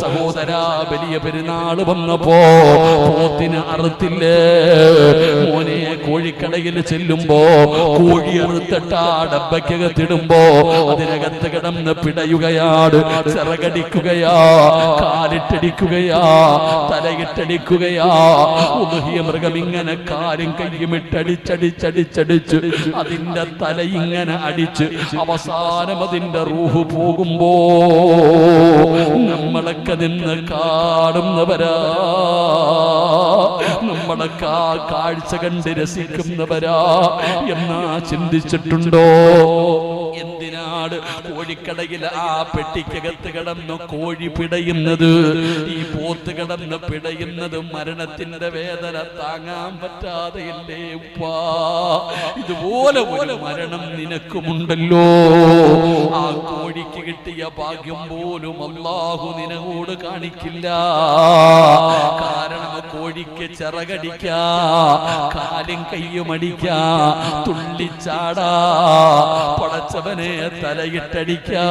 സഹോദരാ, വലിയ പെരുന്നാൾ വന്നപ്പോ പോത്തിനെ അറുത്തില്ലേ മോനെ? കോഴിക്കടയിൽ ചെല്ലുമ്പോ കോഴി അറുത്തിട്ടാ ഡബ്ബയ്ക്കകത്തിടുമ്പോ അതിനകത്ത് കിടന്ന് പിടയുകയാണ്, ചിറകടിക്കുകയാ, കാലിട്ടടിക്കുകയാ, തലയിട്ടടിക്കുകയാ. ഉദ്ഹിയ മൃഗം ഇങ്ങനെ കാലും കയ്യും ഇട്ടടിച്ചടിച്ചടിച്ചടിച്ച് അതിന്റെ തല ഇങ്ങനെ അടിച്ച് അവസാനം അതിന്റെ റൂഹ് പോകുമ്പോ നമ്മളൊക്കെ നിന്ന് കാണുന്നവരാ, നമ്മളൊക്കെ ആ കാഴ്ച കണ്ട് രസിക്കുന്നവരാ എന്നാ ചിന്തിച്ചിട്ടുണ്ടോ? എന്തിനാണ് കോഴിക്കടയിൽ ആ പെട്ടിക്കകത്ത് കിടന്ന് കോഴി പിടയുന്നത്? ഈ പോത്ത് കിടന്ന് പിടയുന്നത് മരണത്തിന്റെ വേദന താങ്ങാൻ പറ്റാതെയല്ലേ ഉപ്പാ? ഇതുപോലെ ഒരു മരണം നിനക്കുമുണ്ടല്ലോ. ആ കോഴിക്ക് കിട്ടിയ ഭാഗ്യം പോലും അല്ലാഹു നിനോട് കാണിക്കില്ല. കാരണം കോഴിക്ക് ചിറകടിക്കാ, കാലും കയ്യും അടിക്കാ, തുള്ളിച്ചാടാ, പടച്ചവനെ തലയിട്ടടിക്കാ,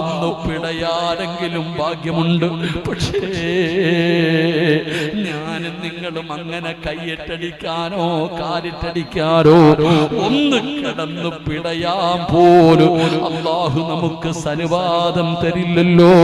ഒന്ന് പിടയാരെങ്കിലും ഭാഗ്യമുണ്ട്. പക്ഷേ ഞാനും നിങ്ങളും അങ്ങനെ കൈയിട്ടടിക്കാനോ കാലിട്ടടിക്കാനോ ഒന്ന് കിടന്ന് പിടയാൻ പോലും അല്ലാഹു നമുക്ക് സനുവാദം തരില്ലല്ലോ.